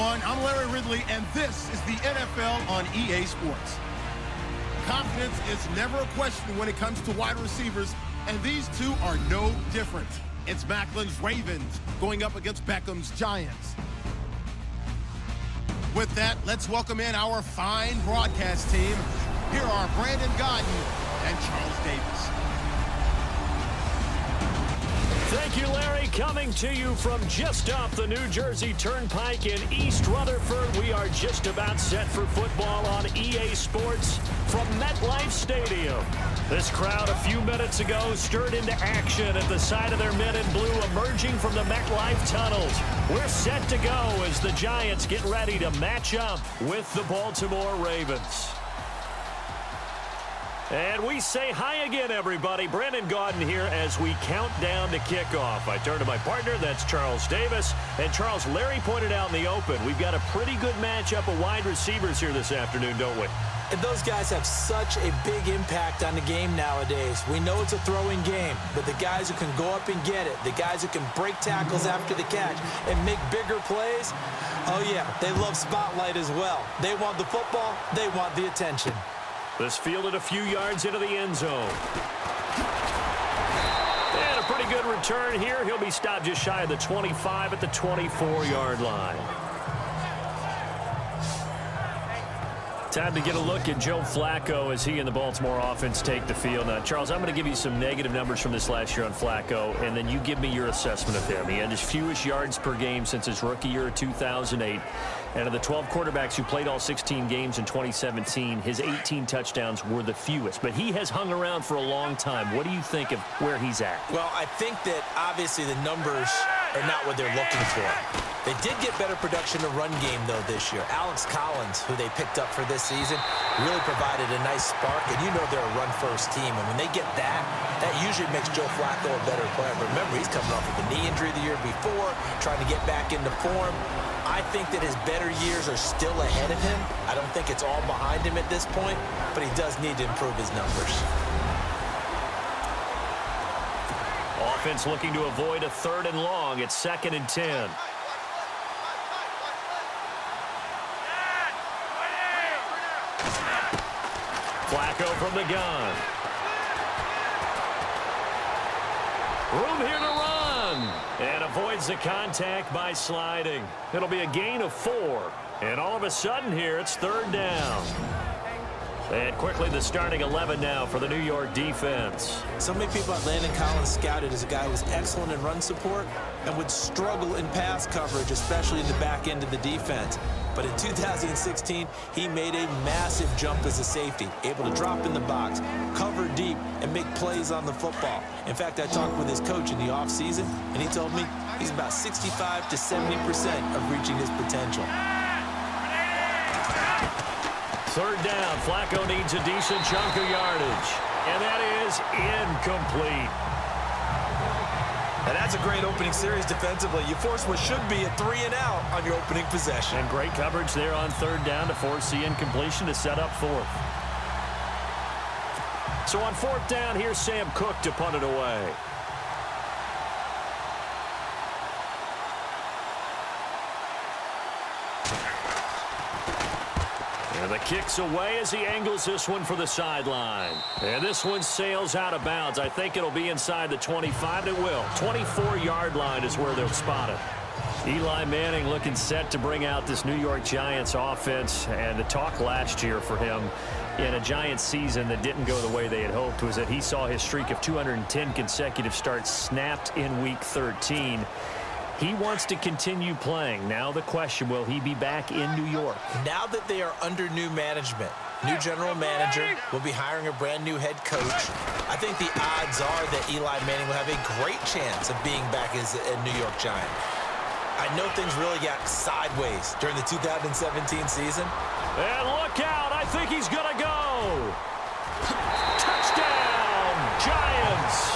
everyone. I'm Larry Ridley, and this is the NFL on EA Sports. Confidence is never a question when it comes to wide receivers, and these two are no different. It's Macklin's Ravens going up against Beckham's Giants. With that, let's welcome in our fine broadcast team. Here are Brandon Gaudin and Charles Davis. Thank you, Larry. Coming to you from just off the New Jersey Turnpike in East Rutherford, we are just about set for football on EA Sports from MetLife Stadium. This crowd a few minutes ago stirred into action at the side of their men in blue emerging from the MetLife tunnels. We're set to go as the Giants get ready to match up with the Baltimore Ravens. And we say hi again, everybody. Brandon Gaudin here as we count down to kickoff. I turn to my partner, that's Charles Davis. And Charles, Larry pointed out in the open, we've got a pretty good matchup of wide receivers here this afternoon, don't we? And those guys have such a big impact on the game nowadays. We know it's a throwing game, but the guys who can go up and get it, the guys who can break tackles after the catch and make bigger plays, oh yeah, they love spotlight as well. They want the football, they want the attention. This fielded a few yards into the end zone. And a pretty good return here. He'll be stopped just shy of the 25 at the 24-yard line. Time to get a look at Joe Flacco as he and the Baltimore offense take the field. Now, Charles, I'm going to give you some negative numbers from this last year on Flacco, and then you give me your assessment of him. He had his fewest yards per game since his rookie year of 2008. And of the 12 quarterbacks who played all 16 games in 2017, his 18 touchdowns were the fewest. But he has hung around for a long time. What do you think of where he's at? Well, I think that obviously the numbers are not what they're looking for. They did get better production in the run game, though, this year. Alex Collins, who they picked up for this season, really provided a nice spark. And you know they're a run-first team. And when they get that, that usually makes Joe Flacco a better player. But remember, he's coming off of a knee injury the year before, trying to get back into form. I think that his better years are still ahead of him. I don't think it's all behind him at this point, but he does need to improve his numbers. Offense looking to avoid a 3rd and long. It's 2nd and 10. Flacco from the gun. Room here to run. And avoids the contact by sliding. It'll be a gain of 4. And all of a sudden here, it's 3rd down. And quickly the starting 11 now for the New York defense. So many people at Landon Collins scouted as a guy who was excellent in run support and would struggle in pass coverage, especially in the back end of the defense. But in 2016, he made a massive jump as a safety, able to drop in the box, cover deep, and make plays on the football. In fact, I talked with his coach in the offseason, and he told me he's about 65 to 70% of reaching his potential. 3rd down. Flacco needs a decent chunk of yardage. And that is incomplete. And that's a great opening series defensively. You force what should be a 3-and-out on your opening possession. And great coverage there on 3rd down to force the incompletion to set up 4th. So on 4th down, here's Sam Cook to punt it away. And the kick's away as he angles this one for the sideline. And this one sails out of bounds. I think it'll be inside the 25. It will. 24-yard line is where they'll spot it. Eli Manning looking set to bring out this New York Giants offense. And the talk last year for him in a Giants season that didn't go the way they had hoped was that he saw his streak of 210 consecutive starts snapped in Week 13. He wants to continue playing. Now the question, will he be back in New York? Now that they are under new management, new general manager, will be hiring a brand new head coach, I think the odds are that Eli Manning will have a great chance of being back as a New York Giant. I know things really got sideways during the 2017 season. And look out, I think he's gonna go. Touchdown, Giants.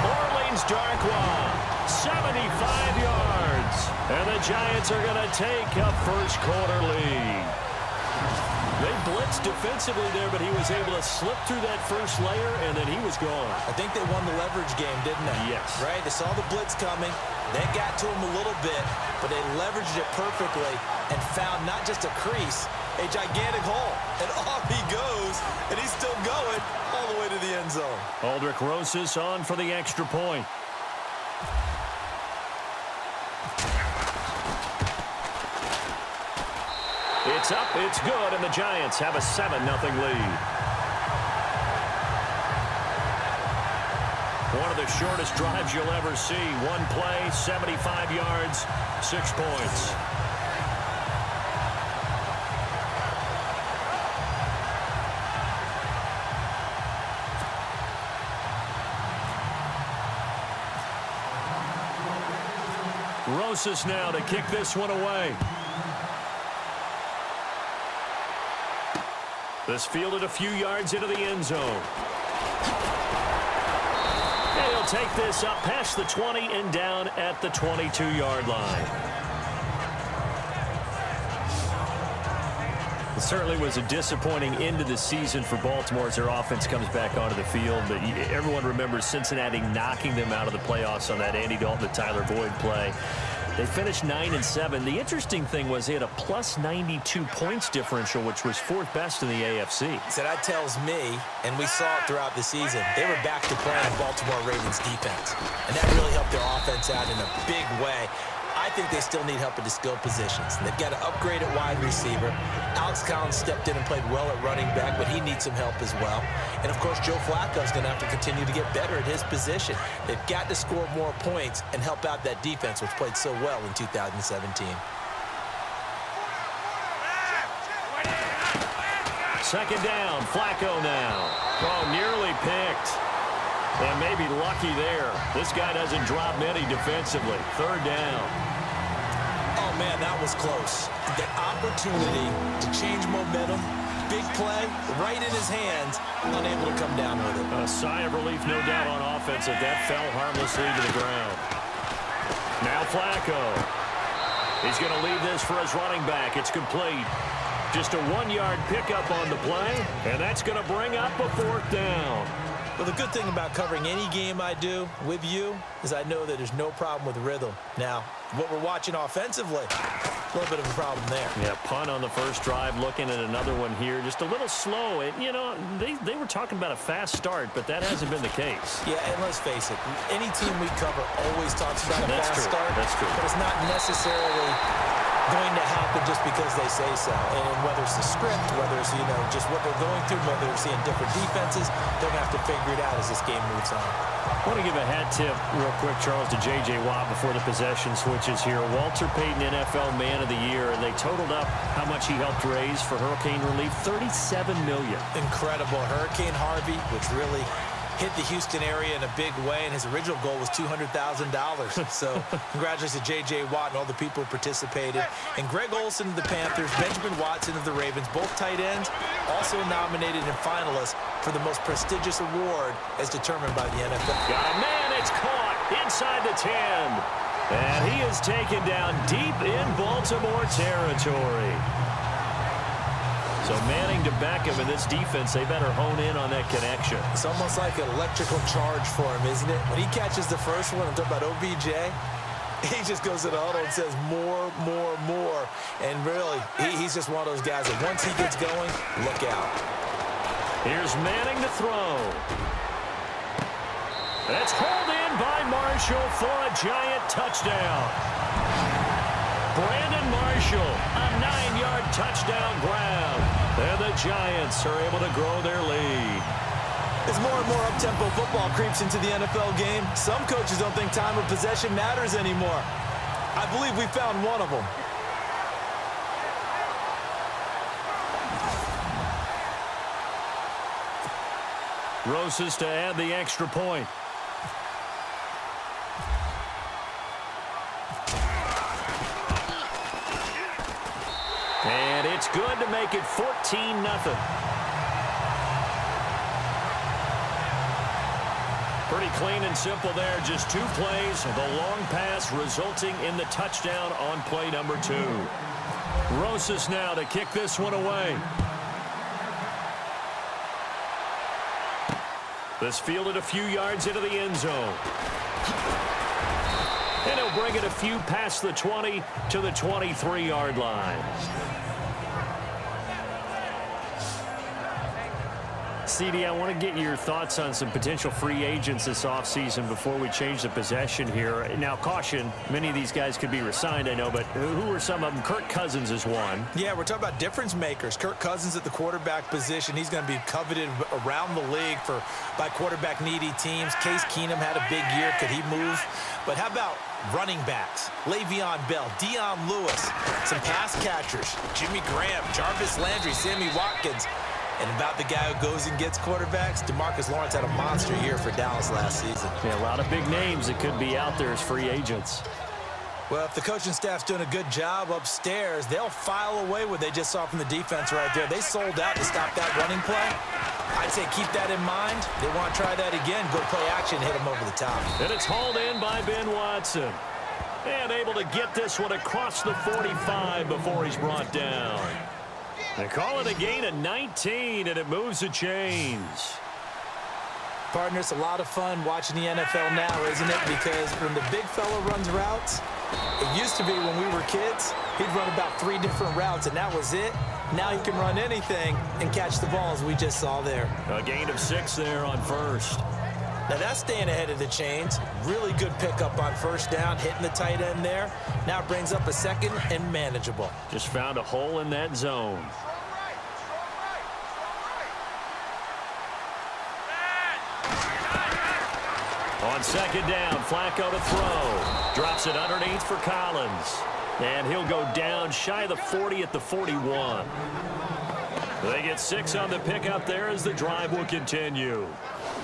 Orleans Darkwa. 75 yards. And the Giants are going to take a first quarter lead. They blitzed defensively there, but he was able to slip through that first layer, and then he was gone. I think they won the leverage game, didn't they? Yes. Right? They saw the blitz coming. They got to him a little bit, but they leveraged it perfectly and found not just a crease, a gigantic hole. And off he goes, and he's still going all the way to the end zone. Aldrich Rosas on for the extra point. It's up, it's good, and the Giants have a 7-0 lead. One of the shortest drives you'll ever see. One play, 75 yards, 6 points. Rosas now to kick this one away. This fielded a few yards into the end zone. And he'll take this up past the 20 and down at the 22-yard line. It certainly was a disappointing end to the season for Baltimore as their offense comes back onto the field. But everyone remembers Cincinnati knocking them out of the playoffs on that Andy Dalton to Tyler Boyd play. They finished 9-7. The interesting thing was they had a plus 92 points differential, which was 4th best in the AFC. So that tells me, and we saw it throughout the season, they were back to playing Baltimore Ravens defense. And that really helped their offense out in a big way. I think they still need help at the skill positions. They've got to upgrade at wide receiver. Alex Collins stepped in and played well at running back, but he needs some help as well. And, of course, Joe Flacco's going to have to continue to get better at his position. They've got to score more points and help out that defense, which played so well in 2017. Second down, Flacco now. Oh, nearly picked. And maybe lucky there. This guy doesn't drop many defensively. Third down. Oh, man, that was close. The opportunity to change momentum, big play, right in his hands, unable to come down with it. A sigh of relief, no doubt, on offense that fell harmlessly to the ground. Now Flacco. He's going to leave this for his running back. It's complete. Just a 1-yard pickup on the play, and that's going to bring up a 4th down. Well, the good thing about covering any game I do with you is I know that there's no problem with rhythm. Now, what we're watching offensively, a little bit of a problem there. Yeah, punt on the first drive, looking at another one here. Just a little slow. And, you know, they were talking about a fast start, but that hasn't been the case. Yeah, and let's face it, any team we cover always talks about a fast start. That's true. But it's not necessarily going to happen just because they say so. And whether it's the script, whether it's, you know, just what they're going through, whether they're seeing different defenses, they're going to have to figure it out as this game moves on. I want to give a hat tip real quick, Charles, to J.J. Watt before the possession switches here. Walter Payton, NFL Man of the Year, and they totaled up how much he helped raise for hurricane relief, $37 million. Incredible. Hurricane Harvey, which really hit the Houston area in a big way, and his original goal was $200,000. So congratulations to J.J. Watt and all the people who participated. And Greg Olsen of the Panthers, Benjamin Watson of the Ravens, both tight ends, also nominated and finalists for the most prestigious award as determined by the NFL. Got a man, it's caught inside the 10. And he is taken down deep in Baltimore territory. So Manning to Beckham in this defense, they better hone in on that connection. It's almost like an electrical charge for him, isn't it? When he catches the first one, I'm talking about OBJ, he just goes to the huddle and says more, more, more. And really, he's just one of those guys that once he gets going, look out. Here's Manning to throw. That's hauled in by Marshall for a Giant touchdown. Brandon Marshall, a 9-yard touchdown grab. And the Giants are able to grow their lead. As more and more up-tempo football creeps into the NFL game, some coaches don't think time of possession matters anymore. I believe we found one of them. Rosas to add the extra point. And it's good to make it 14-0. Pretty clean and simple there. Just 2 plays. The long pass resulting in the touchdown on play number 2. Rosas now to kick this one away. This fielded a few yards into the end zone. And he'll bring it a few past the 20 to the 23-yard line. CD, I want to get your thoughts on some potential free agents this offseason before we change the possession here. Now, caution, many of these guys could be re-signed, I know, but who are some of them? Kirk Cousins is one. Yeah, we're talking about difference makers. Kirk Cousins at the quarterback position. He's going to be coveted around the league by quarterback-needy teams. Case Keenum had a big year. Could he move? But how about running backs? Le'Veon Bell, Dion Lewis, some pass catchers, Jimmy Graham, Jarvis Landry, Sammy Watkins. And about the guy who goes and gets quarterbacks, DeMarcus Lawrence had a monster year for Dallas last season. Yeah, a lot of big names that could be out there as free agents. Well, if the coaching staff's doing a good job upstairs, they'll file away what they just saw from the defense right there. They sold out to stop that running play. I'd say keep that in mind. They want to try that again. Go play action, hit them over the top. And it's hauled in by Ben Watson. And able to get this one across the 45 before he's brought down. They call it a gain of 19, and it moves the chains. Partner, it's a lot of fun watching the NFL now, isn't it? Because when the big fella runs routes, it used to be when we were kids, he'd run about 3 different routes, and that was it. Now he can run anything and catch the ball, as we just saw there. A gain of 6 there on first. Now that's staying ahead of the chains. Really good pickup on first down, hitting the tight end there. Now brings up a second and manageable. Just found a hole in that zone. On second down, Flacco to throw. Drops it underneath for Collins. And he'll go down shy of the 40 at the 41. They get 6 on the pickup there as the drive will continue.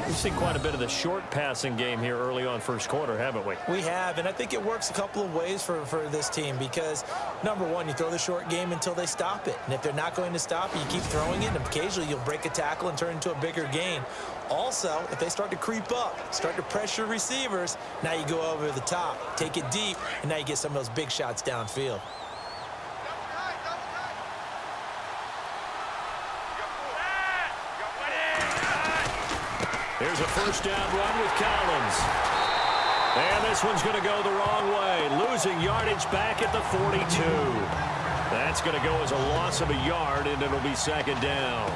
We've seen quite a bit of the short passing game here early on first quarter, haven't we? We have, and I think it works a couple of ways for this team because, number one, you throw the short game until they stop it. And if they're not going to stop it, you keep throwing it, and occasionally you'll break a tackle and turn into a bigger gain. Also, if they start to creep up, start to pressure receivers, now you go over the top, take it deep, and now you get some of those big shots downfield. Here's a first down run with Collins. And this one's going to go the wrong way. Losing yardage back at the 42. That's going to go as a loss of a yard, and it'll be second down.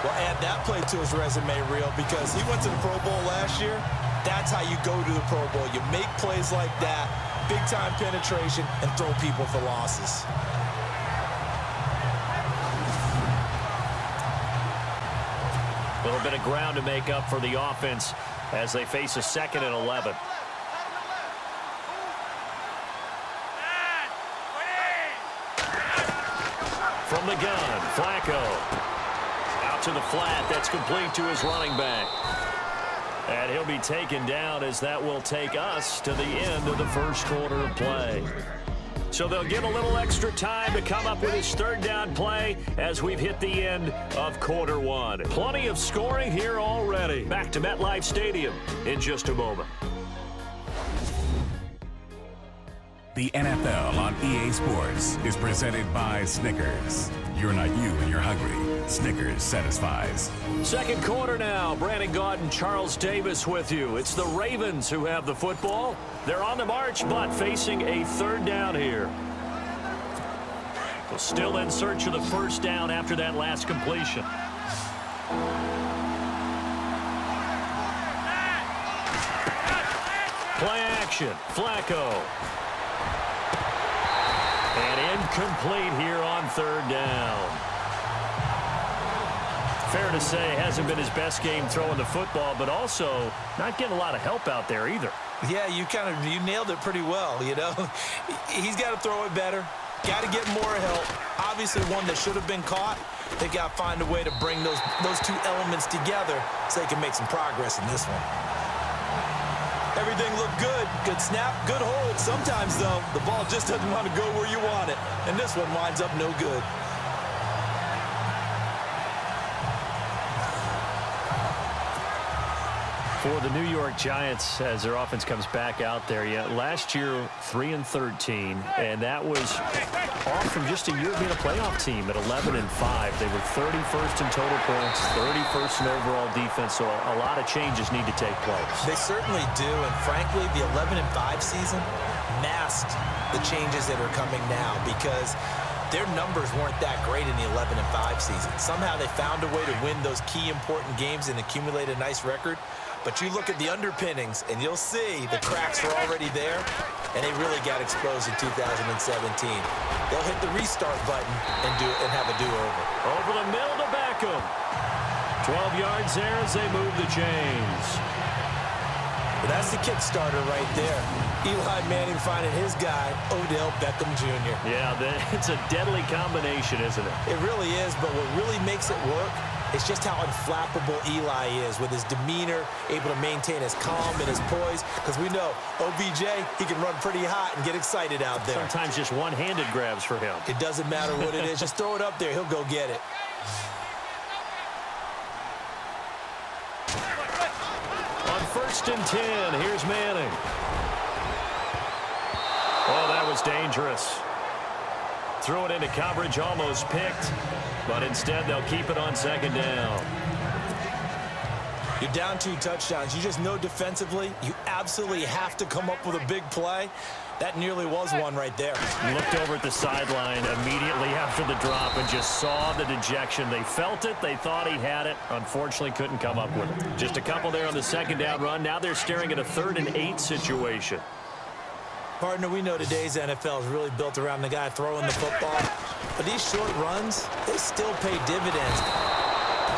Well, add that play to his resume, Real, because he went to the Pro Bowl last year. That's how you go to the Pro Bowl. You make plays like that, big-time penetration, and throw people for losses. A little bit of ground to make up for the offense as they face a second and 11. From the gun, Flacco. Out to the flat. That's complete to his running back. And he'll be taken down as that will take us to the end of the first quarter of play. So they'll give a little extra time to come up with his third down play as we've hit the end of quarter one. Plenty of scoring here already. Back to MetLife Stadium in just a moment. The NFL on EA Sports is presented by Snickers. You're not you when you're hungry. Snickers satisfies. Second quarter now. Brandon Gaudin and Charles Davis with you. It's the Ravens who have the football. They're on the march, but facing a third down here. Well, still in search of the first down after that last completion. Play action. Flacco. And incomplete here on third down. Fair to say, hasn't been his best game throwing the football, but also not getting a lot of help out there either. Yeah, you nailed it pretty well, you know. He's got to throw it better. Got to get more help. Obviously one that should have been caught. They got to find a way to bring those two elements together so they can make some progress in this one. Everything looked good. Good snap, good hold. Sometimes, though, the ball just doesn't want to go where you want it. And this one winds up no good. For the New York Giants, as their offense comes back out there, last year 3-13, and that was off from just a year of being a playoff team at 11-5. They were 31st in total points, 31st in overall defense, so a lot of changes need to take place. They certainly do, and frankly, the 11-5 season masked the changes that are coming now because their numbers weren't that great in the 11-5 season. Somehow they found a way to win those key important games and accumulate a nice record. But you look at the underpinnings, and you'll see the cracks were already there, and they really got exposed in 2017. They'll hit the restart button and have a do-over. Over the middle to Beckham. 12 yards there as they move the chains. But that's the Kickstarter right there. Eli Manning finding his guy, Odell Beckham Jr. Yeah, it's a deadly combination, isn't it? It really is, but what really makes it work is just how unflappable Eli is with his demeanor, able to maintain his calm and his poise. Because we know OBJ, he can run pretty hot and get excited out there. Sometimes just one-handed grabs for him. It doesn't matter what it is. Just throw it up there. He'll go get it. On 1st and 10, here's Manning. Oh, that was dangerous. Threw it into coverage, almost picked. But instead, they'll keep it on 2nd down. You're down 2 touchdowns. You just know defensively, you absolutely have to come up with a big play. That nearly was one right there. Looked over at the sideline immediately after the drop and just saw the dejection. They felt it. They thought he had it. Unfortunately, couldn't come up with it. Just a couple there on the 2nd down run. Now they're staring at a 3rd and 8 situation. Partner, we know today's NFL is really built around the guy throwing the football. But these short runs, they still pay dividends.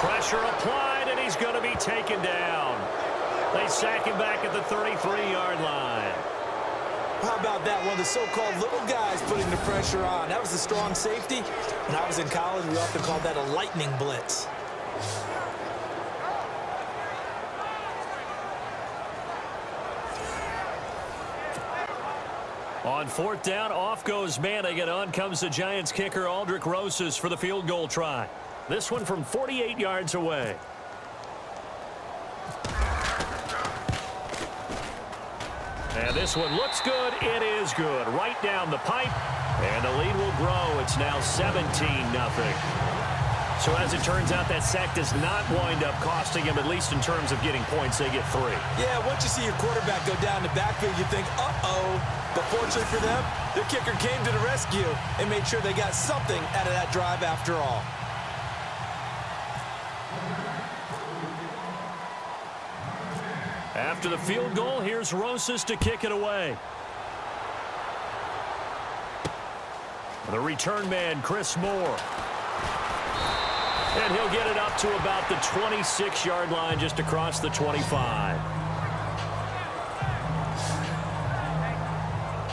Pressure applied, and he's going to be taken down. They sack him back at the 33-yard line. How about that? One of the so-called little guys putting the pressure on. That was the strong safety. When I was in college, we often called that a lightning blitz. On 4th down, off goes Manning, and on comes the Giants kicker, Aldrick Rosas, for the field goal try. This one from 48 yards away. And this one looks good. It is good. Right down the pipe, and the lead will grow. It's now 17-0. So as it turns out, that sack does not wind up costing him, at least in terms of getting points. They get 3. Yeah, once you see your quarterback go down the backfield, you think, uh-oh. But fortunately for them, their kicker came to the rescue and made sure they got something out of that drive after all. After the field goal, here's Rosas to kick it away. The return man, Chris Moore. And he'll get it up to about the 26-yard line, just across the 25.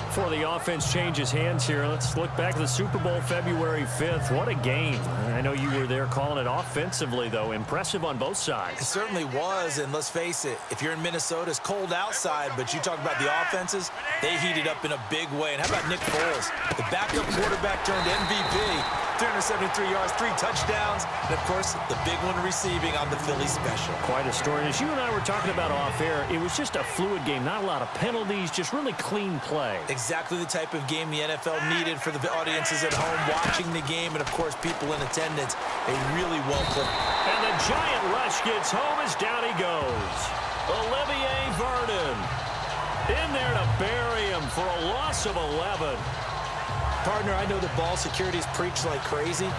Before the offense changes hands here, let's look back at the Super Bowl February 5th. What a game. I know you were there calling it offensively, though. Impressive on both sides. It certainly was, and let's face it, if you're in Minnesota, it's cold outside, but you talk about the offenses, they heated up in a big way. And how about Nick Foles, the backup quarterback turned MVP, 373 yards, 3 touchdowns, and, of course, the big one receiving on the Philly special. Quite a story. And as you and I were talking about off air, it was just a fluid game, not a lot of penalties, just really clean play. Exactly the type of game the NFL needed for the audiences at home watching the game and, of course, people in attendance. They really well played. And the giant rush gets home as down he goes. Olivier Vernon in there to bury him for a loss of 11. Partner, I know that ball security is preached like crazy,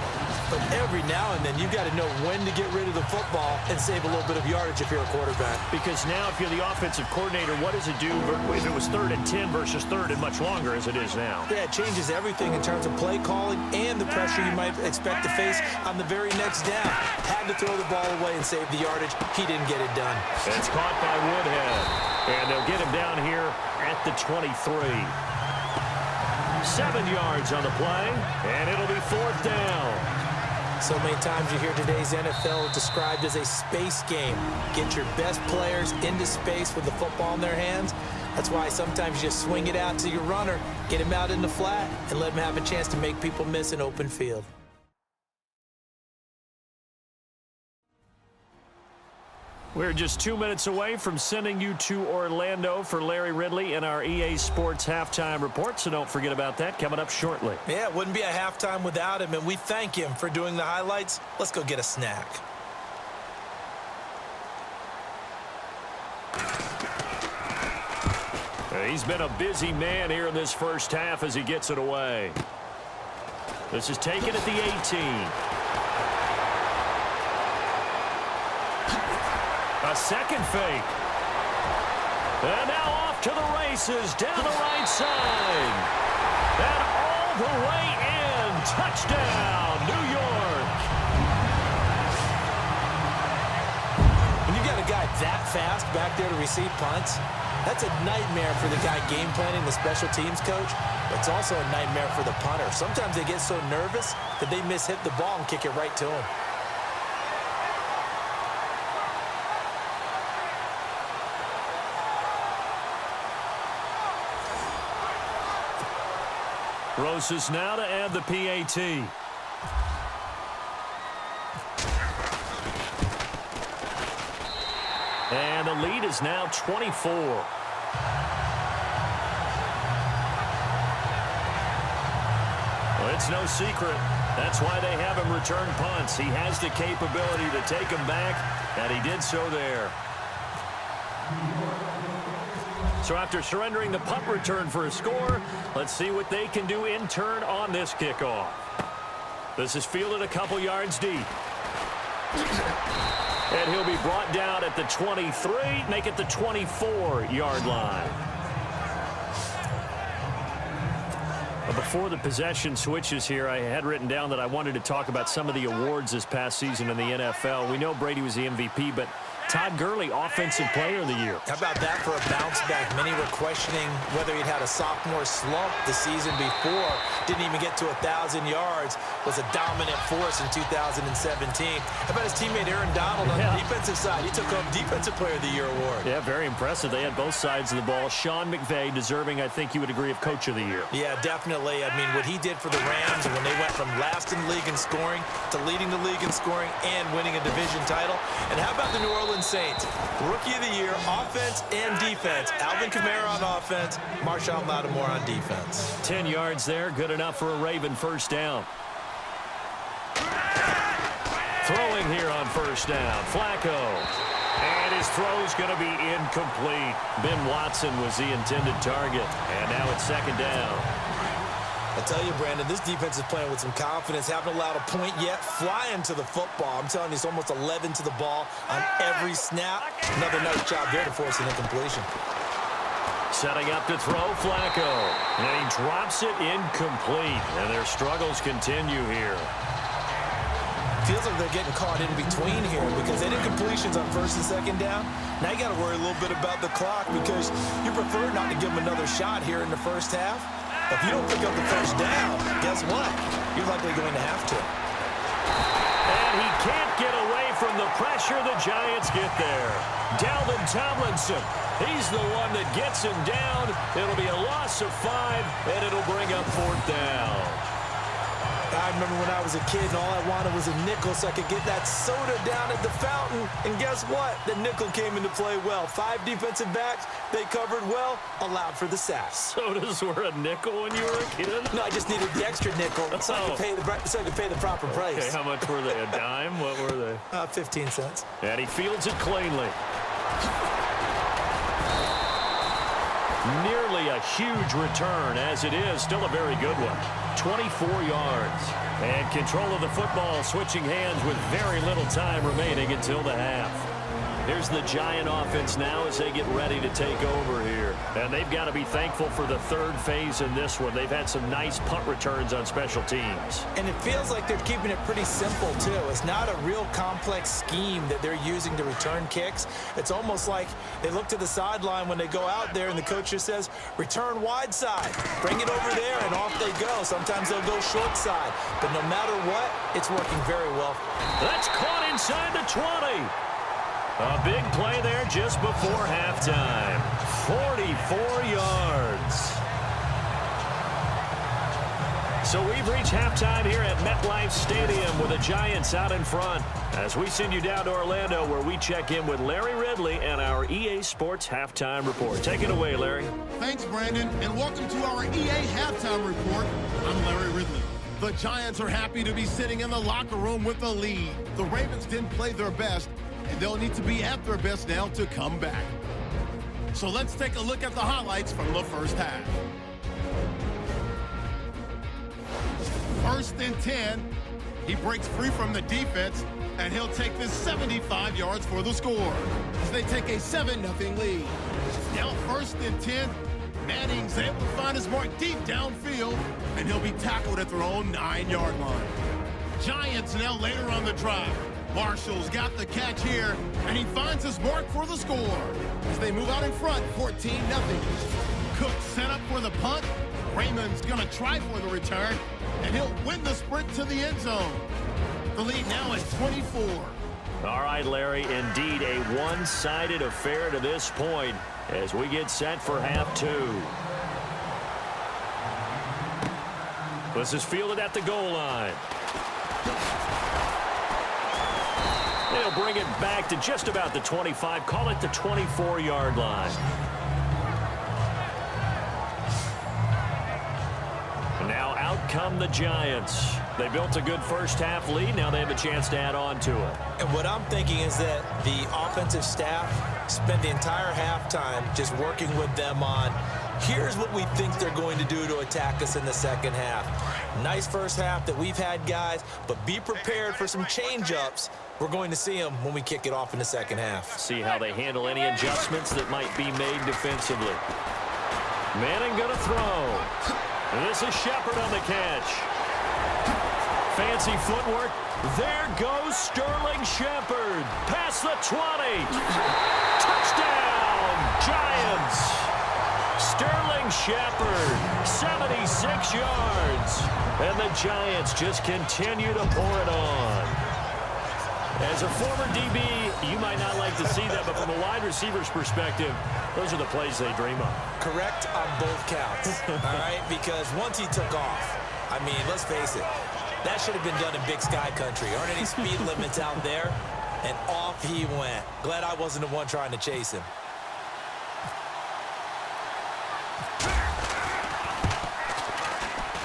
but every now and then you've got to know when to get rid of the football and save a little bit of yardage if you're a quarterback. Because now if you're the offensive coordinator, what does it do if it was 3rd and 10 versus 3rd and much longer as it is now? Yeah, it changes everything in terms of play calling and the pressure you might expect to face on the very next down. Had to throw the ball away and save the yardage. He didn't get it done. It's caught by Woodhead, and they'll get him down here at the 23. 7 yards on the play, and it'll be 4th down. So many times you hear today's NFL described as a space game. Get your best players into space with the football in their hands. That's why sometimes you just swing it out to your runner, get him out in the flat, and let him have a chance to make people miss an open field. We're just 2 minutes away from sending you to Orlando for Larry Ridley and our EA Sports Halftime Report, so don't forget about that coming up shortly. Yeah, it wouldn't be a halftime without him, and we thank him for doing the highlights. Let's go get a snack. He's been a busy man here in this first half as he gets it away. This is taken at the 18. A second fake. And now off to the races down the right side. And all the way in. Touchdown, New York. When you got a guy that fast back there to receive punts, that's a nightmare for the guy game planning, the special teams coach. But it's also a nightmare for the punter. Sometimes they get so nervous that they mishit the ball and kick it right to him. Roses now to add the PAT. And the lead is now 24. Well, it's no secret. That's why they have him return punts. He has the capability to take them back, and he did so there. So after surrendering the punt return for a score, let's see what they can do in turn on this kickoff. This is fielded a couple yards deep. And he'll be brought down at the 23, make it the 24-yard line. But before the possession switches here, I had written down that I wanted to talk about some of the awards this past season in the NFL. We know Brady was the MVP, but Todd Gurley, Offensive Player of the Year. How about that for a bounce back? Many were questioning whether he'd had a sophomore slump the season before. Didn't even get to 1,000 yards. Was a dominant force in 2017. How about his teammate Aaron Donald on the defensive side? He took home Defensive Player of the Year award. Yeah, very impressive. They had both sides of the ball. Sean McVay deserving, I think you would agree, of Coach of the Year. Yeah, definitely. I mean, what he did for the Rams when they went from last in the league in scoring to leading the league in scoring and winning a division title. And how about the New Orleans Saints? Rookie of the Year, offense and defense. Alvin Kamara on offense, Marshawn Lattimore on defense. 10 yards there, good enough for a Raven first down. Throwing here on first down, Flacco. And his throw's going to be incomplete. Ben Watson was the intended target. And now it's second down. I tell you, Brandon, this defense is playing with some confidence. Haven't allowed a point yet. Flying to the football. I'm telling you, it's almost 11 to the ball on every snap. Another nice job there to force an incompletion. Setting up to throw, Flacco. And he drops it incomplete. And their struggles continue here. Feels like they're getting caught in between here because they did completions on first and second down. Now you got to worry a little bit about the clock because you prefer not to give them another shot here in the first half. If you don't pick up the first down, guess what? You're likely going to have to. And he can't get away from the pressure. The Giants get there. Dalvin Tomlinson, he's the one that gets him down. It'll be a loss of 5, and it'll bring up fourth down. I remember when I was a kid and all I wanted was a nickel so I could get that soda down at the fountain. And guess what? The nickel came into play well. 5 defensive backs, they covered well, allowed for the sack. Sodas were a nickel when you were a kid? No, I just needed the extra nickel so I could pay the proper price. Okay, how much were they? A dime? What were they? 15 cents. And he fields it cleanly. Nearly a huge return, as it is. Still a very good one. 24 yards. And control of the football switching hands with very little time remaining until the half. Here's the Giant offense now as they get ready to take over here. And they've got to be thankful for the third phase in this one. They've had some nice punt returns on special teams. And it feels like they're keeping it pretty simple, too. It's not a real complex scheme that they're using to return kicks. It's almost like they look to the sideline when they go out there and the coach just says, return wide side. Bring it over there, and off they go. Sometimes they'll go short side. But no matter what, it's working very well. That's caught inside the 20. A big play there just before halftime. 44 yards. So we've reached halftime here at MetLife Stadium with the Giants out in front. As we send you down to Orlando where we check in with Larry Ridley and our EA Sports Halftime Report. Take it away, Larry. Thanks, Brandon, and welcome to our EA Halftime Report. I'm Larry Ridley. The Giants are happy to be sitting in the locker room with a lead. The Ravens didn't play their best, and they'll need to be at their best now to come back. So let's take a look at the highlights from the first half. 1st and 10. He breaks free from the defense, and he'll take this 75 yards for the score as they take a 7-0 lead. Now 1st and 10. Manning's able to find his mark deep downfield, and he'll be tackled at their own 9-yard line. Giants now later on the drive. Marshall's got the catch here, and he finds his mark for the score as they move out in front, 14-0. Cook set up for the punt. Raymond's going to try for the return, and he'll win the sprint to the end zone. The lead now at 24. All right, Larry, indeed a one-sided affair to this point as we get set for half two. This is fielded at the goal line. They'll bring it back to just about the 25, call it the 24-yard line. And now out come the Giants. They built a good first-half lead. Now they have a chance to add on to it. And what I'm thinking is that the offensive staff spent the entire halftime just working with them on, here's what we think they're going to do to attack us in the second half. Nice first half that we've had, guys, but be prepared for some change-ups. We're going to see them when we kick it off in the second half. See how they handle any adjustments that might be made defensively. Manning going to throw. And this is Shepard on the catch. Fancy footwork. There goes Sterling Shepard. Past the 20. Touchdown, Giants. Sterling Shepard, 76 yards. And the Giants just continue to pour it on. As a former DB, you might not like to see that, but from a wide receiver's perspective, those are the plays they dream of. Correct on both counts, all right? Because once he took off, I mean, let's face it, that should have been done in Big Sky Country. Aren't any speed limits out there? And off he went. Glad I wasn't the one trying to chase him.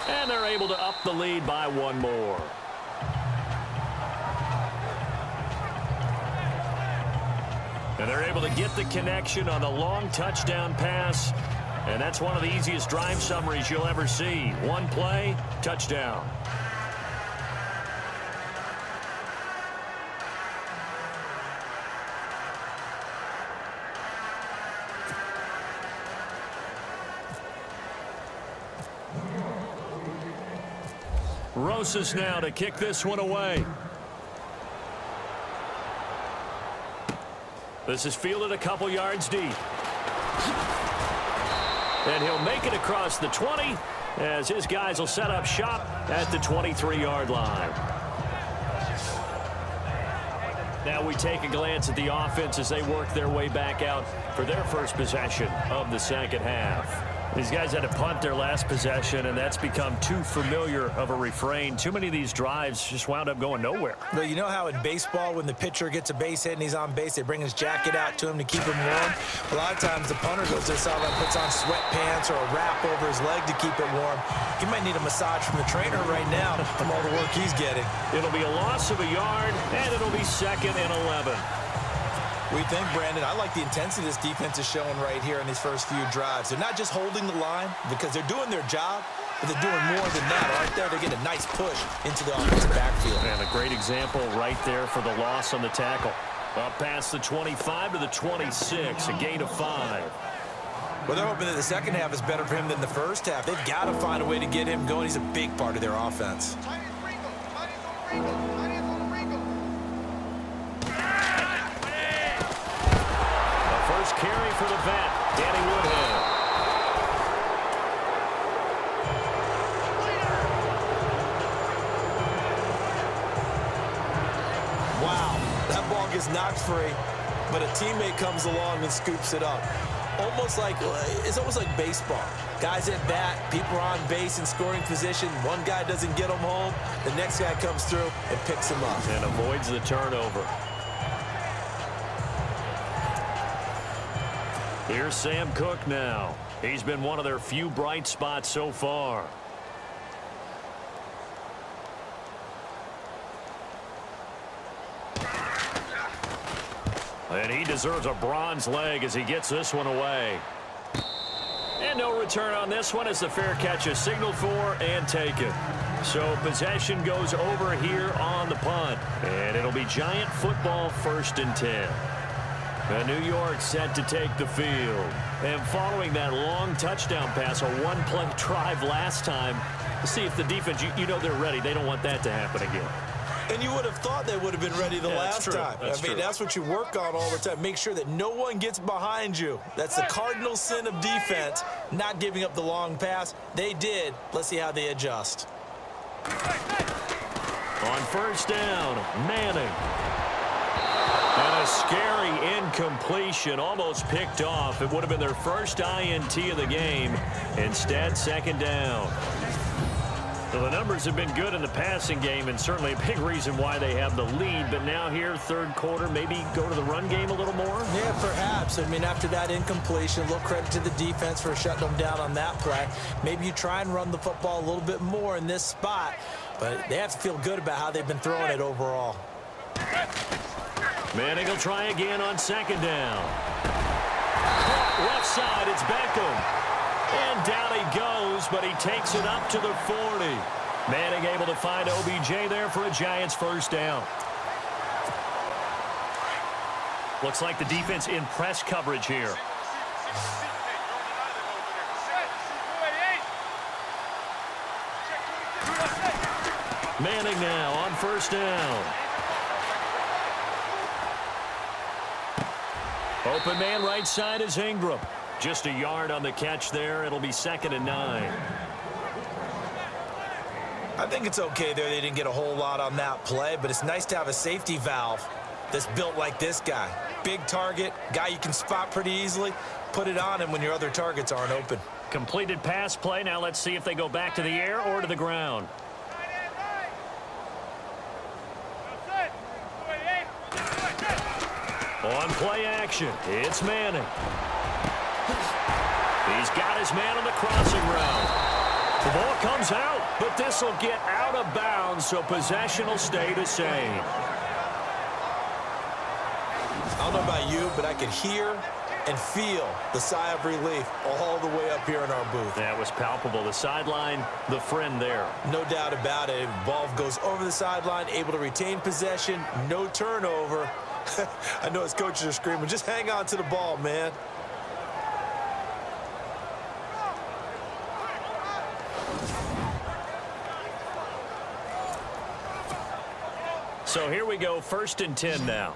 And they're able to up the lead by one more. And they're able to get the connection on the long touchdown pass. And that's one of the easiest drive summaries you'll ever see. One play, touchdown. Rosas now to kick this one away. This is fielded a couple yards deep. And he'll make it across the 20 as his guys will set up shop at the 23-yard line. Now we take a glance at the offense as they work their way back out for their first possession of the second half. These guys had to punt their last possession, and that's become too familiar of a refrain. Too many of these drives just wound up going nowhere. Well, you know how in baseball, when the pitcher gets a base hit and he's on base, they bring his jacket out to him to keep him warm? A lot of times the punter goes to the sideline, puts on sweatpants or a wrap over his leg to keep it warm. He might need a massage from the trainer right now from all the work he's getting. It'll be a loss of a yard, and it'll be 2nd and 11. We think, Brandon, I like the intensity this defense is showing right here in these first few drives. They're not just holding the line because they're doing their job, but they're doing more than that. Right there, they get a nice push into the offensive backfield. And a great example right there for the loss on the tackle. Up past the 25 to the 26, a gain of 5. Well, they're hoping that the second half is better for him than the first half. They've got to find a way to get him going. He's a big part of their offense. Carry for the vet, Danny Woodhead. Wow, that ball gets knocked free, but a teammate comes along and scoops it up. It's almost like baseball. Guys at bat, people are on base in scoring position. One guy doesn't get them home. The next guy comes through and picks him up. And avoids the turnover. Here's Sam Cook now. He's been one of their few bright spots so far. And he deserves a bronze leg as he gets this one away. And no return on this one as the fair catch is signaled for and taken. So possession goes over here on the punt. And it'll be Giant football 1st and 10. And New York set to take the field. And following that long touchdown pass, a one-play drive last time, to see if the defense, you know they're ready. They don't want that to happen again. And you would have thought they would have been ready the last time. That's what you work on all the time. Make sure that no one gets behind you. That's the cardinal sin of defense, not giving up the long pass. They did. Let's see how they adjust. On 1st down, Manning. And a scary incompletion, almost picked off. It would have been their first INT of the game. Instead, 2nd down. So the numbers have been good in the passing game, and certainly a big reason why they have the lead. But now here, 3rd quarter, maybe go to the run game a little more? Yeah, perhaps. I mean, after that incompletion, a little credit to the defense for shutting them down on that play. Maybe you try and run the football a little bit more in this spot, but they have to feel good about how they've been throwing it overall. Manning will try again on 2nd down. Left side, it's Beckham. And down he goes, but he takes it up to the 40. Manning able to find OBJ there for a Giants 1st down. Looks like the defense in press coverage here. Manning now on 1st down. Open man right side is Ingram. Just a yard on the catch there. It'll be 2nd and 9. I think it's okay there. They didn't get a whole lot on that play, but it's nice to have a safety valve that's built like this guy. Big target, guy you can spot pretty easily. Put it on him when your other targets aren't open. Completed pass play. Now let's see if they go back to the air or to the ground. On play action, it's Manning. He's got his man on the crossing route. The ball comes out, but this will get out of bounds, so possession will stay the same. I don't know about you, but I could hear and feel the sigh of relief all the way up here in our booth. That was palpable. The sideline, the friend there. No doubt about it. Ball goes over the sideline, able to retain possession, no turnover. I know his coaches are screaming, just hang on to the ball, man. So here we go, 1st and 10 now.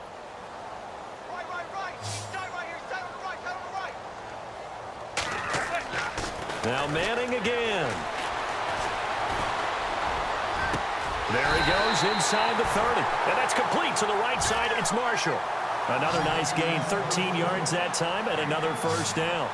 Now Manning again. There he goes inside the 30. And that's complete to the right side. It's Marshall. Another nice gain, 13 yards that time, and another 1st down.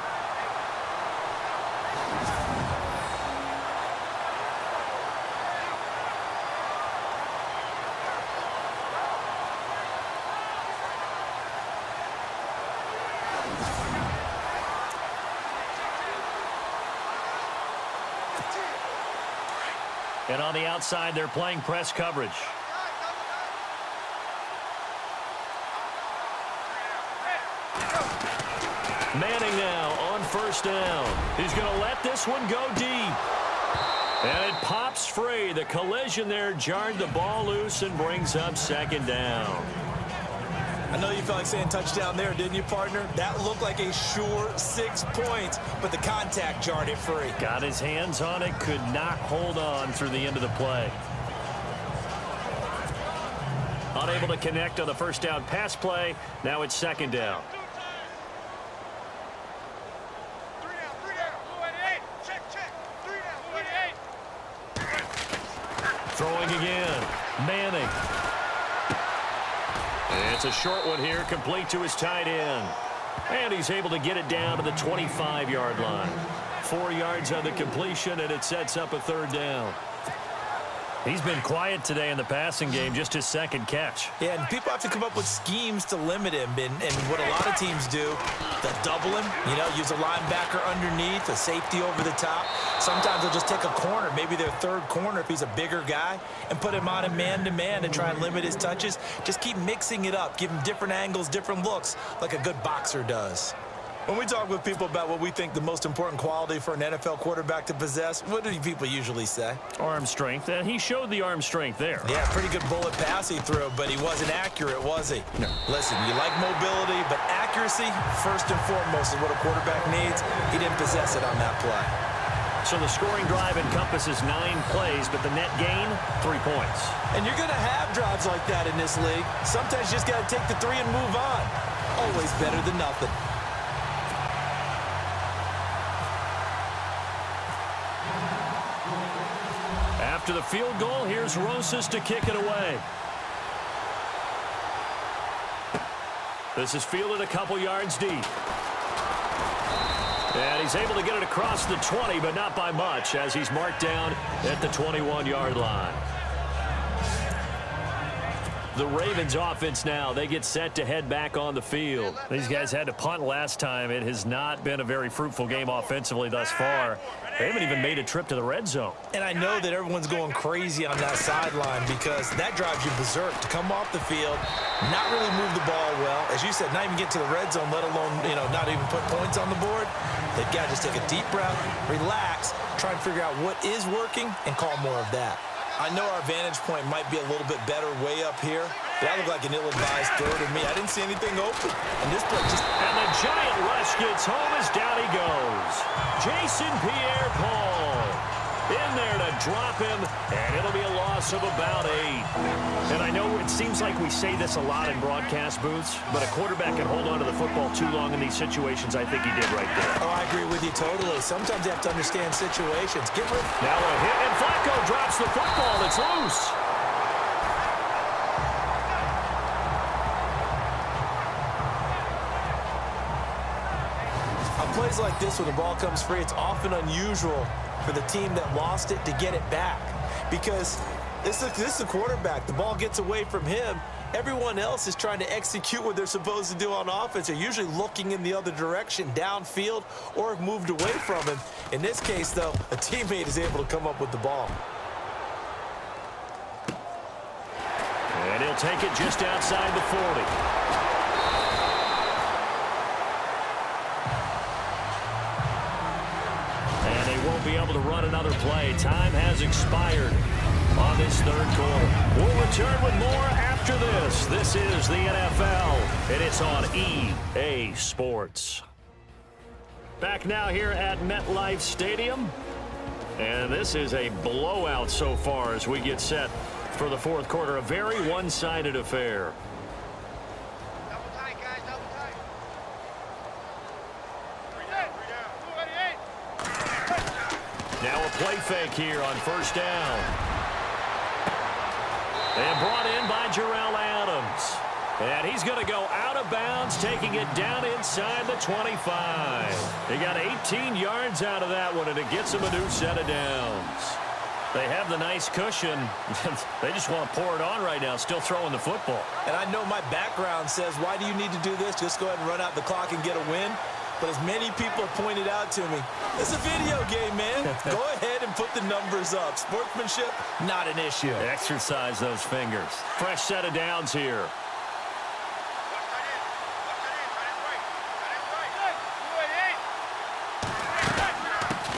And on the outside, they're playing press coverage. Manning now on 1st down. He's going to let this one go deep. And it pops free. The collision there jarred the ball loose and brings up 2nd down. I know you felt like saying touchdown there, didn't you, partner? That looked like a sure 6 points, but the contact jarred it free. Got his hands on it, could not hold on through the end of the play. Unable to connect on the 1st down pass play. Now it's 2nd down. Throwing again. Manning. It's a short one here, complete to his tight end. And he's able to get it down to the 25-yard line. 4 yards on the completion, and it sets up a third down. He's been quiet today in the passing game, just his second catch. Yeah, and people have to come up with schemes to limit him. And what a lot of teams do, they'll double him, use a linebacker underneath, a safety over the top. Sometimes they'll just take a corner, maybe their third corner if he's a bigger guy, and put him on a man-to-man and try and limit his touches. Just keep mixing it up, give him different angles, different looks, like a good boxer does. When we talk with people about what we think the most important quality for an NFL quarterback to possess, what do people usually say? Arm strength, and he showed the arm strength there. Yeah, pretty good bullet pass he threw, but he wasn't accurate, was he? No. Listen, you like mobility, but accuracy, first and foremost, is what a quarterback needs. He didn't possess it on that play. So the scoring drive encompasses 9 plays, but the net gain, 3 points. And you're going to have drives like that in this league. Sometimes you just got to take the 3 and move on. Always better than nothing. After the field goal, here's Rosas to kick it away. This is fielded a couple yards deep. And he's able to get it across the 20, but not by much, as he's marked down at the 21-yard line. The Ravens offense now, they get set to head back on the field. These guys had to punt last time. It has not been a very fruitful game offensively thus far. They haven't even made a trip to the red zone. And I know that everyone's going crazy on that sideline because that drives you berserk to come off the field, not really move the ball well. As you said, not even get to the red zone, let alone, not even put points on the board. They've got to just take a deep breath, relax, try and figure out what is working, and call more of that. I know our vantage point might be a little bit better way up here, but that looked like an ill-advised throw to me. I didn't see anything open. And this play just... And the giant rush gets home as down he goes. Jason Pierre-Paul in there to drop him, and it'll be a loss of about 8. And I know it seems like we say this a lot in broadcast booths, but a quarterback can hold on to the football too long in these situations. I think he did right there. Oh, I agree with you totally. Sometimes you have to understand situations. Get rid. Now a hit, and Flacco drops the football. It's loose. On plays like this, when the ball comes free, it's often unusual for the team that lost it to get it back. Because this is the quarterback. The ball gets away from him. Everyone else is trying to execute what they're supposed to do on offense. They're usually looking in the other direction, downfield, or have moved away from him. In this case, though, a teammate is able to come up with the ball. And he'll take it just outside the 40. Won't be able to run another play. Time has expired on this third quarter. We'll return with more after this. This is the NFL, and it's on EA Sports. Back now here at MetLife Stadium, and this is a blowout so far as we get set for the fourth quarter. A very one-sided affair. Now a play fake here on first down. And brought in by Jarrell Adams. And he's going to go out of bounds, taking it down inside the 25. He got 18 yards out of that one, and it gets him a new set of downs. They have the nice cushion. They just want to pour it on right now, still throwing the football. And I know my background says, why do you need to do this? Just go ahead and run out the clock and get a win. But as many people have pointed out to me, it's a video game, man. Go ahead and put the numbers up. Sportsmanship, not an issue. Exercise those fingers. Fresh set of downs here.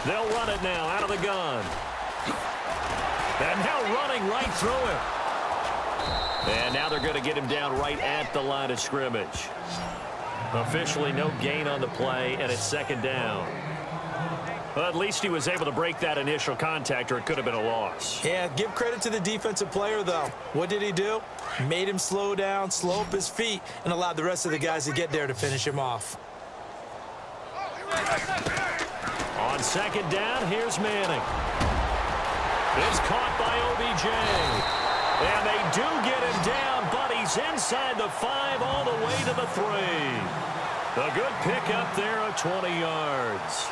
They'll run it now out of the gun. And now running right through him. And now they're going to get him down right at the line of scrimmage. Officially no gain on the play, and it's second down. Well, at least he was able to break that initial contact, or it could have been a loss. Yeah, give credit to the defensive player, though. What did he do? Made him slow down, slow up his feet, and allowed the rest of the guys to get there to finish him off. On second down, here's Manning. It's caught by OBJ. And they do get him down, but he's inside the 5 all the way to the 3. A good pick up there of 20 yards.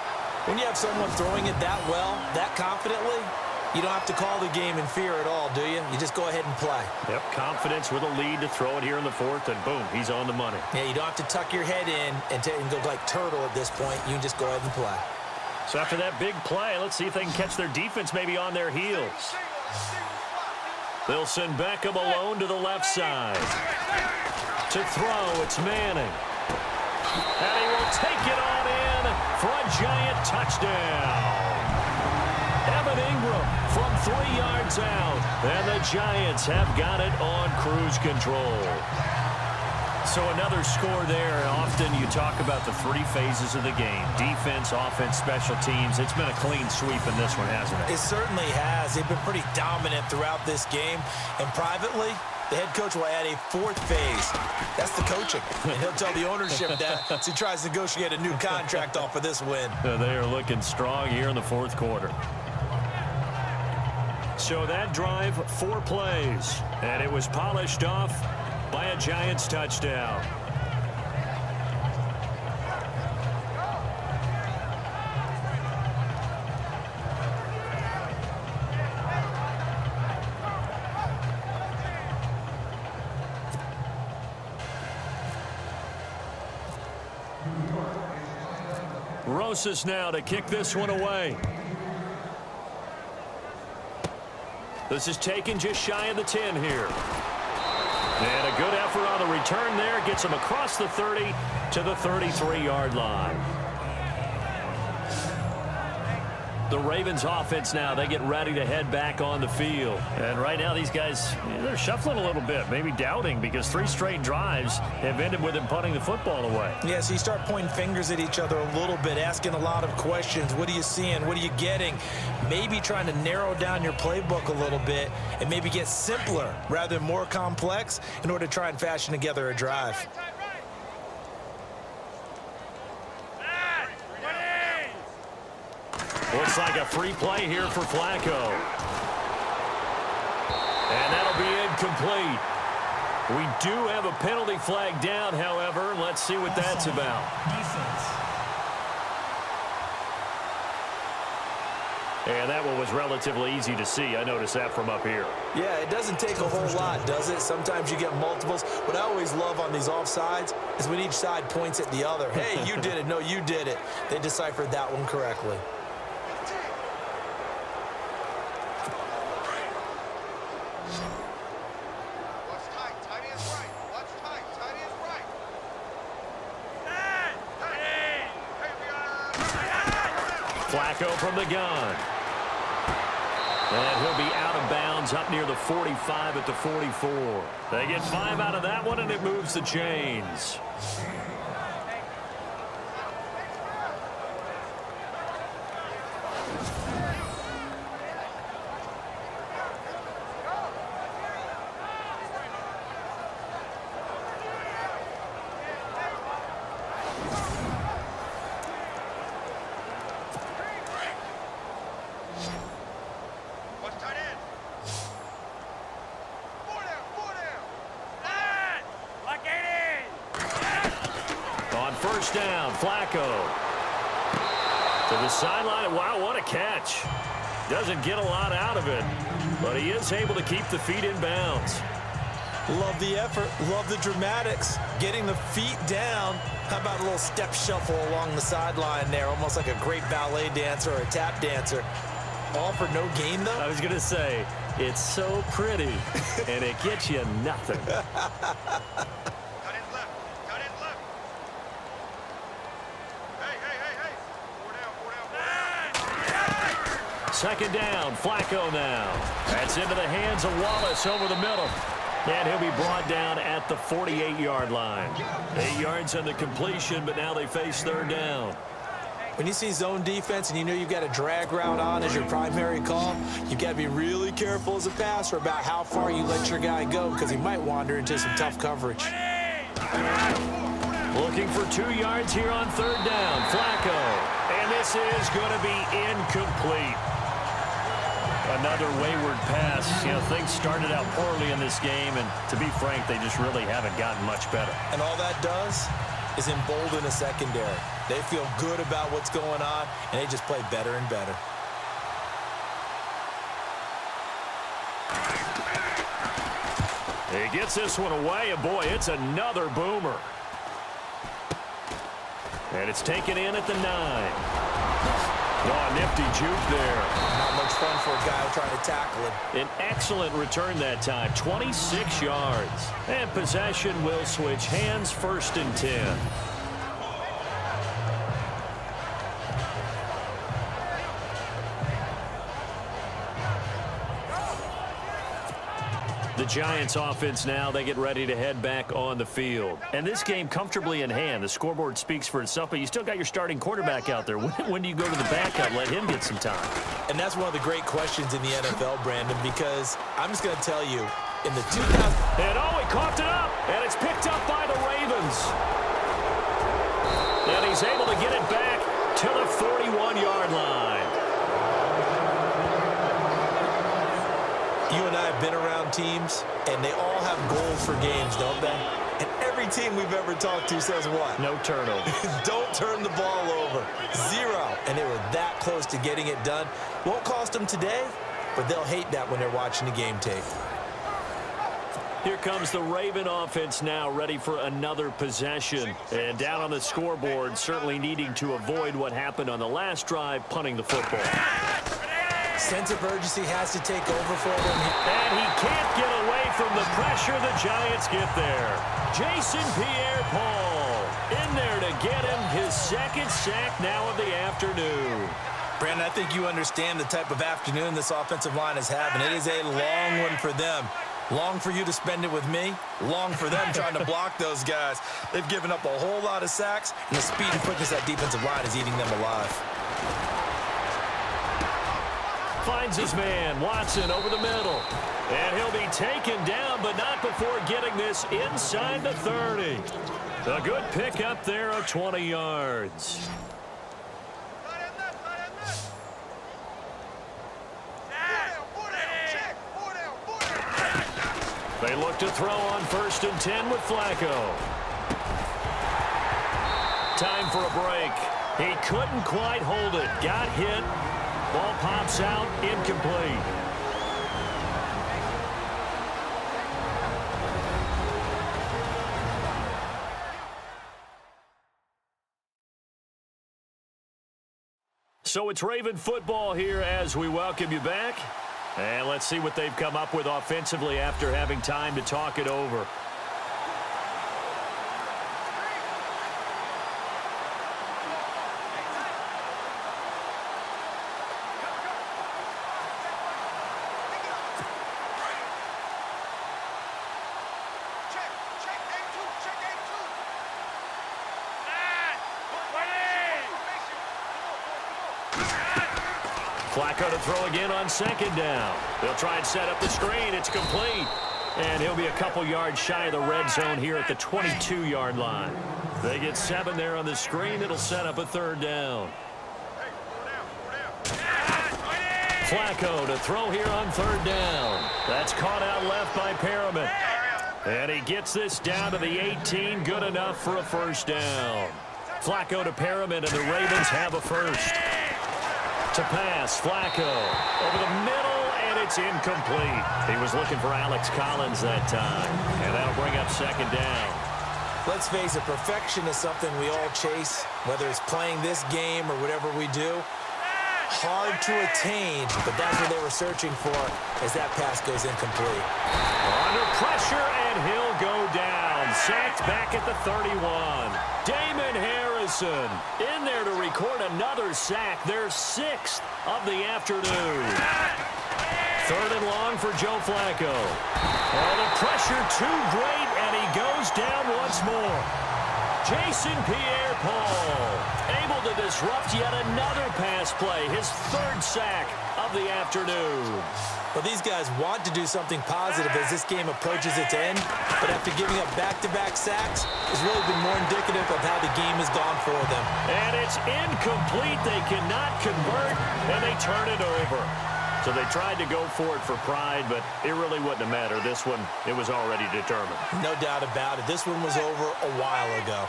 When you have someone throwing it that well, that confidently, you don't have to call the game in fear at all, do you? You just go ahead and play. Yep, confidence with a lead to throw it here in the fourth, and boom, he's on the money. Yeah, you don't have to tuck your head in and go like turtle at this point. You can just go ahead and play. So after that big play, let's see if they can catch their defense maybe on their heels. They'll send Beckham alone to the left side. To throw, it's Manning. And he will take it on in for a giant touchdown. Evan Ingram from 3 yards out. And the Giants have got it on cruise control. So another score there. Often you talk about the 3 phases of the game. Defense, offense, special teams. It's been a clean sweep in this one, hasn't it? It certainly has. They've been pretty dominant throughout this game. And privately, the head coach will add a 4th phase. That's the coaching. And he'll tell the ownership that as he tries to negotiate a new contract off of this win. They are looking strong here in the 4th quarter. So that drive, 4 plays. And it was polished off by a Giants touchdown. Rosas now to kick this one away. This is taken just shy of the 10 here. And a good effort on the return there. Gets him across the 30 to the 33-yard line. The Ravens offense now, they get ready to head back on the field. And right now these guys, they're shuffling a little bit, maybe doubting, because 3 straight drives have ended with them punting the football away. Yeah, so you start pointing fingers at each other a little bit, asking a lot of questions. What are you seeing? What are you getting? Maybe trying to narrow down your playbook a little bit and maybe get simpler rather than more complex in order to try and fashion together a drive. Looks like a free play here for Flacco. And that'll be incomplete. We do have a penalty flag down, however. Let's see what that's about. And that one was relatively easy to see. I noticed that from up here. Yeah, it doesn't take a whole lot, does it? Sometimes you get multiples. What I always love on these offsides is when each side points at the other. Hey, you did it. No, you did it. They deciphered that one correctly. Flacco from the gun. And he'll be out of bounds up near the 45 at the 44. They get 5 out of that one, and it moves the chains. First down, Flacco. To the sideline. Wow, what a catch. Doesn't get a lot out of it, but he is able to keep the feet in bounds. Love the effort. Love the dramatics. Getting the feet down. How about a little step shuffle along the sideline there? Almost like a great ballet dancer or a tap dancer. All for no gain, though? I was going to say, it's so pretty, and it gets you nothing. Second down, Flacco now. That's into the hands of Wallace over the middle. And he'll be brought down at the 48-yard line. 8 yards on the completion, but now they face third down. When you see zone defense and you know you've got a drag route on as your primary call, you've got to be really careful as a passer about how far you let your guy go, because he might wander into some tough coverage. Looking for 2 yards here on third down. Flacco. And this is going to be incomplete. Another wayward pass. You know, things started out poorly in this game, and to be frank, they just really haven't gotten much better. And all that does is embolden a secondary. They feel good about what's going on, and they just play better and better. He gets this one away, and boy, it's another boomer. And it's taken in at the 9. Oh, nifty juke there. Not much fun for a guy trying to tackle it. An excellent return that time, 26 yards. And possession will switch hands, 1st and 10. The Giants offense now, they get ready to head back on the field. And this game comfortably in hand. The scoreboard speaks for itself, but you still got your starting quarterback out there. When do you go to the backup, let him get some time? And that's one of the great questions in the NFL, Brandon, because I'm just going to tell you, in the 2000... And oh, he coughed it up, and it's picked up by the Ravens. And he's able to get it back to the 41-yard line. You and I have been around teams, and they all have goals for games, don't they? And every team we've ever talked to says what? No turnover. Don't turn the ball over. 0. And they were that close to getting it done. Won't cost them today, but they'll hate that when they're watching the game tape. Here comes the Raven offense now, ready for another possession. And down on the scoreboard, certainly needing to avoid what happened on the last drive, punting the football. Sense of urgency has to take over for them. And he can't get away from the pressure. The Giants get there. Jason Pierre-Paul in there to get him his 2nd sack now of the afternoon. Brandon, I think you understand the type of afternoon this offensive line is having. It is a long one for them. Long for you to spend it with me. Long for them trying to block those guys. They've given up a whole lot of sacks, and the speed and quickness of that defensive line is eating them alive. Finds his man, Watson, over the middle. And he'll be taken down, but not before getting this inside the 30. A good pickup there of 20 yards. They look to throw on 1st and 10 with Flacco. Time for a break. He couldn't quite hold it. Got hit. Ball pops out, incomplete. So it's Raven football here as we welcome you back. And let's see what they've come up with offensively after having time to talk it over. Flacco to throw again on 2nd down. They'll try and set up the screen. It's complete. And he'll be a couple yards shy of the red zone here at the 22-yard line. They get 7 there on the screen. It'll set up a 3rd down. Flacco to throw here on 3rd down. That's caught out left by Perriman. And he gets this down to the 18. Good enough for a 1st down. Flacco to Perriman, and the Ravens have a 1st. To pass, Flacco over the middle, and it's incomplete. He was looking for Alex Collins that time, and that'll bring up 2nd down. Let's face it, perfection is something we all chase, whether it's playing this game or whatever we do. Hard to attain, but that's what they were searching for as that pass goes incomplete. Under pressure, and he'll go down. Sacked back at the 31. Damon Harrison in there to record another sack, their 6th of the afternoon. 3rd and long for Joe Flacco. Oh, the pressure too great, and he goes down once more. Jason Pierre-Paul able to disrupt yet another pass play, his 3rd sack of the afternoon. Well, these guys want to do something positive as this game approaches its end, but after giving up back-to-back sacks, it's really been more indicative of how the game has gone for them. And it's incomplete. They cannot convert, and they turn it over. So they tried to go for it for pride, but it really wouldn't have mattered. This one, it was already determined. No doubt about it. This one was over a while ago.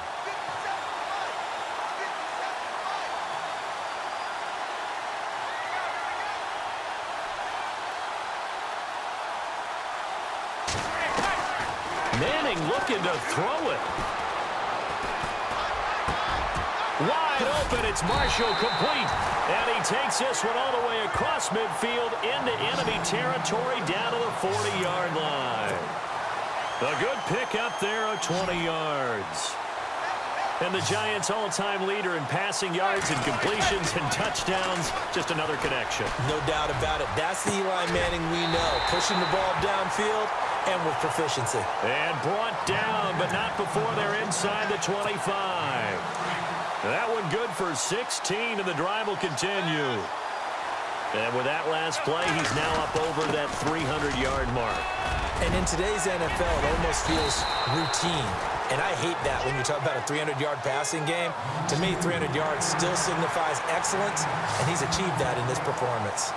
Manning looking to throw it. Wide open, it's Marshall complete. And he takes this one all the way across midfield into enemy territory down to the 40-yard line. A good pick up there of 20 yards. And the Giants' all-time leader in passing yards and completions and touchdowns, just another connection. No doubt about it. That's the Eli Manning we know. Pushing the ball downfield and with proficiency. And brought down, but not before they're inside the 25. That one good for 16, and the drive will continue. And with that last play, he's now up over that 300-yard mark. And in today's NFL, it almost feels routine. And I hate that when you talk about a 300-yard passing game. To me, 300 yards still signifies excellence, and he's achieved that in this performance.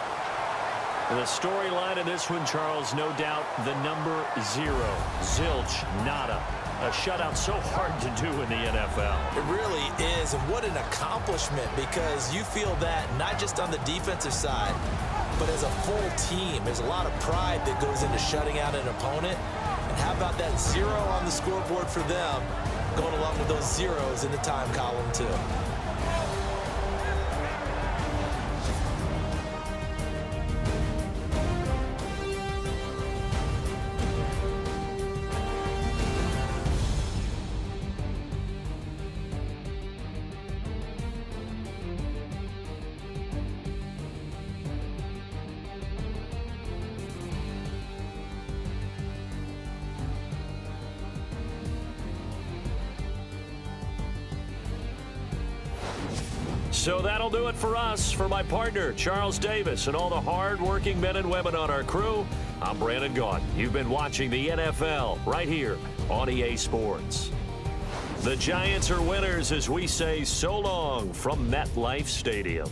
The storyline of this one, Charles, no doubt the number 0. Zilch, nada. A shutout so hard to do in the NFL. It really is, and what an accomplishment, because you feel that not just on the defensive side, but as a full team. There's a lot of pride that goes into shutting out an opponent. And how about that 0 on the scoreboard for them, going along with those zeros in the time column, too. So that'll do it for us. For my partner, Charles Davis, and all the hard-working men and women on our crew, I'm Brandon Gaudin. You've been watching the NFL right here on EA Sports. The Giants are winners as we say so long from MetLife Stadium.